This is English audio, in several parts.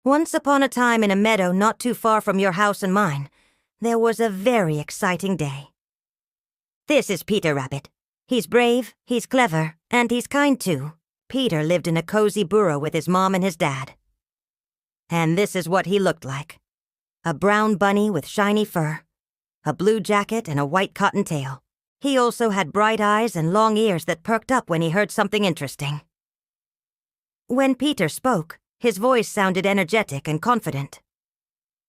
Once upon a time in a meadow not too far from your house and mine, there was a very exciting day. This is Peter Rabbit. He's brave, he's clever, and he's kind too. Peter lived in a cozy burrow with his mom and his dad. And this is what he looked like. A brown bunny with shiny fur, a blue jacket and a white cotton tail. He also had bright eyes and long ears that perked up when he heard something interesting. When Peter spoke, his voice sounded energetic and confident.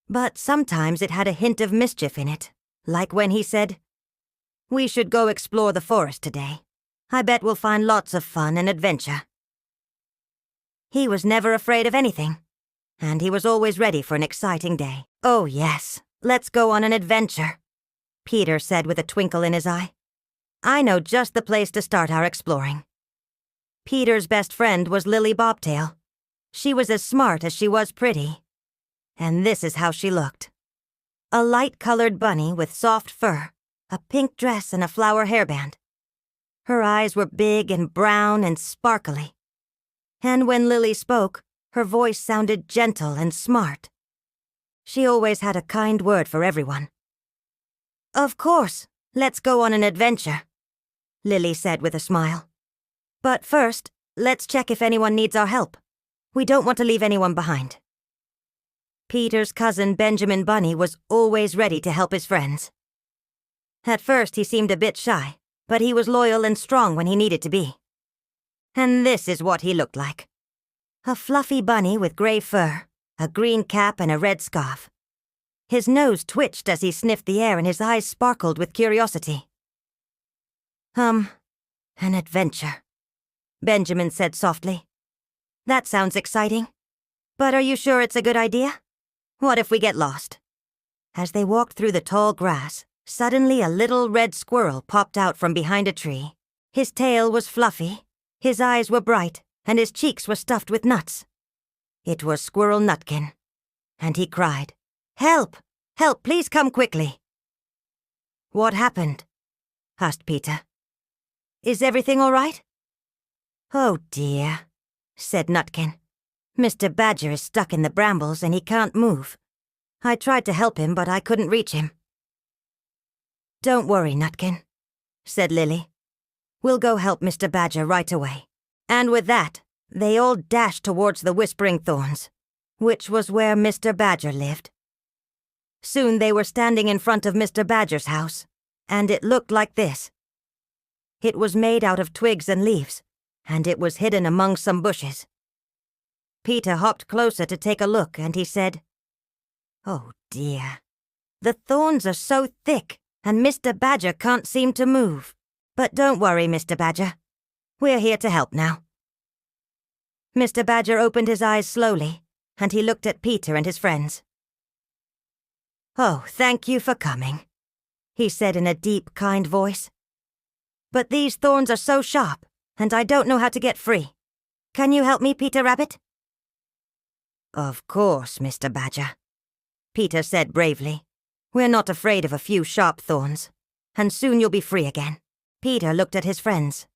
But sometimes it had a hint of mischief in it, like when he said, "We should go explore the forest today. I bet we'll find lots of fun and adventure." He was never afraid of anything, and he was always ready for an exciting day. "Oh yes, let's go on an adventure," Peter said with a twinkle in his eye. "I know just the place to start our exploring." Peter's best friend was Lily Bobtail. She was as smart as she was pretty. And this is how she looked. A light-colored bunny with soft fur, a pink dress and a flower hairband. Her eyes were big and brown and sparkly. And when Lily spoke, her voice sounded gentle and smart. She always had a kind word for everyone. "Of course, let's go on an adventure," Lily said with a smile. "But first, let's check if anyone needs our help. We don't want to leave anyone behind." Peter's cousin Benjamin Bunny was always ready to help his friends. At first he seemed a bit shy, but he was loyal and strong when he needed to be. And this is what he looked like. A fluffy bunny with gray fur, a green cap and a red scarf. His nose twitched as he sniffed the air and his eyes sparkled with curiosity. An adventure," Benjamin said softly. "That sounds exciting. But are you sure it's a good idea? What if we get lost?" As they walked through the tall grass, suddenly a little red squirrel popped out from behind a tree. His tail was fluffy, his eyes were bright, and his cheeks were stuffed with nuts. It was Squirrel Nutkin, and he cried, "Help! Help, please come quickly." "What happened?" asked Peter. "Is everything all right?" "Oh dear," said Nutkin. "Mr. Badger is stuck in the brambles and he can't move. I tried to help him, but I couldn't reach him." "Don't worry, Nutkin," said Lily. "We'll go help Mr. Badger right away." And with that, they all dashed towards the Whispering Thorns, which was where Mr. Badger lived. Soon they were standing in front of Mr. Badger's house, and it looked like this. It was made out of twigs and leaves, and it was hidden among some bushes. Peter hopped closer to take a look, and he said, "Oh dear, the thorns are so thick, and Mr. Badger can't seem to move. But don't worry, Mr. Badger. We're here to help now." Mr. Badger opened his eyes slowly, and he looked at Peter and his friends. "Oh, thank you for coming," he said in a deep, kind voice. "But these thorns are so sharp, and I don't know how to get free. Can you help me, Peter Rabbit?" "Of course, Mr. Badger," Peter said bravely. "We're not afraid of a few sharp thorns, and soon you'll be free again." Peter looked at his friends.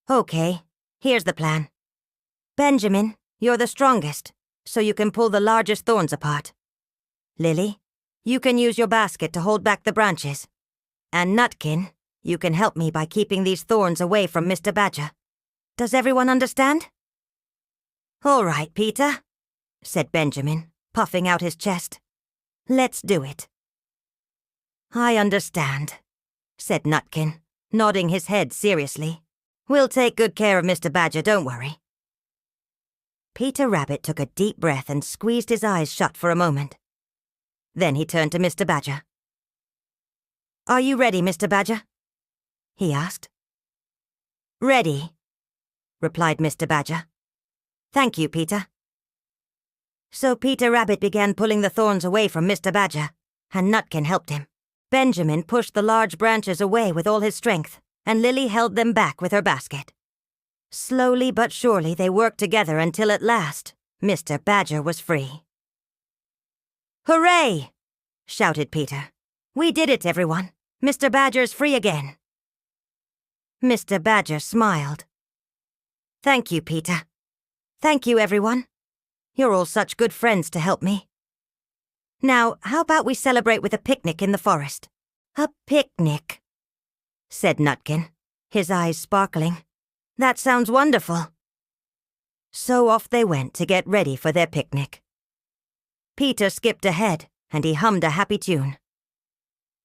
"Okay, here's the plan. Benjamin, you're the strongest, so you can pull the largest thorns apart. Lily, you can use your basket to hold back the branches. And Nutkin, you can help me by keeping these thorns away from Mr. Badger. Does everyone understand?" "All right, Peter," said Benjamin, puffing out his chest. "Let's do it." "I understand," said Nutkin, nodding his head seriously. "We'll take good care of Mr. Badger, don't worry." Peter Rabbit took a deep breath and squeezed his eyes shut for a moment. Then he turned to Mr. Badger. "Are you ready, Mr. Badger?" he asked. "Ready," replied Mr. Badger. "Thank you, Peter." So Peter Rabbit began pulling the thorns away from Mr. Badger, and Nutkin helped him. Benjamin pushed the large branches away with all his strength, and Lily held them back with her basket. Slowly but surely they worked together until at last, Mr. Badger was free. "Hooray!" shouted Peter. "We did it, everyone. Mr. Badger's free again." Mr. Badger smiled. "Thank you, Peter. Thank you, everyone. You're all such good friends to help me. Now, how about we celebrate with a picnic in the forest?" "A picnic," said Nutkin, his eyes sparkling. "That sounds wonderful." So off they went to get ready for their picnic. Peter skipped ahead, and he hummed a happy tune.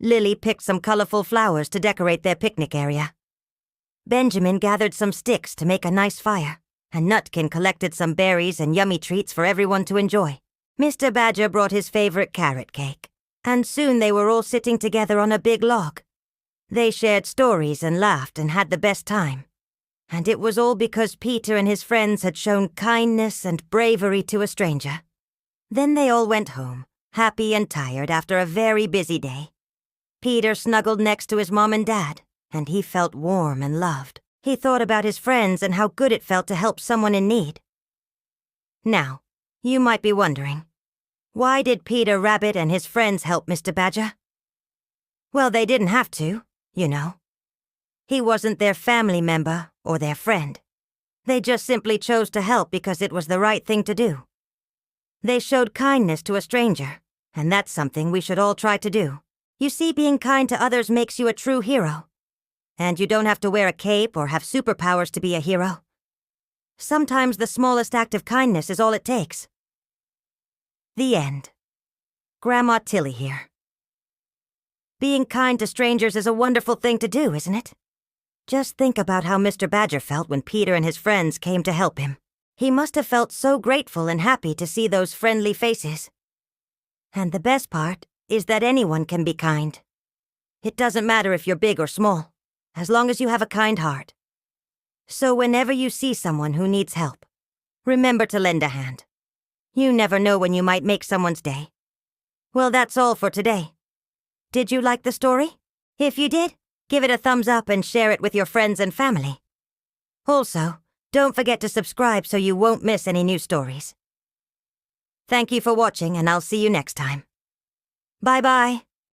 Lily picked some colorful flowers to decorate their picnic area. Benjamin gathered some sticks to make a nice fire, and Nutkin collected some berries and yummy treats for everyone to enjoy. Mr. Badger brought his favorite carrot cake, and soon they were all sitting together on a big log. They shared stories and laughed and had the best time. And it was all because Peter and his friends had shown kindness and bravery to a stranger. Then they all went home, happy and tired after a very busy day. Peter snuggled next to his mom and dad, and he felt warm and loved. He thought about his friends and how good it felt to help someone in need. Now, you might be wondering, why did Peter Rabbit and his friends help Mr. Badger? Well, they didn't have to, you know. He wasn't their family member or their friend. They just simply chose to help because it was the right thing to do. They showed kindness to a stranger, and that's something we should all try to do. You see, being kind to others makes you a true hero. And you don't have to wear a cape or have superpowers to be a hero. Sometimes the smallest act of kindness is all it takes. The end. Grandma Tilly here. Being kind to strangers is a wonderful thing to do, isn't it? Just think about how Mr. Badger felt when Peter and his friends came to help him. He must have felt so grateful and happy to see those friendly faces. And the best part is that anyone can be kind. It doesn't matter if you're big or small, as long as you have a kind heart. So whenever you see someone who needs help, remember to lend a hand. You never know when you might make someone's day. Well, that's all for today. Did you like the story? If you did, give it a thumbs up and share it with your friends and family. Also, don't forget to subscribe so you won't miss any new stories. Thank you for watching, and I'll see you next time. Bye-bye.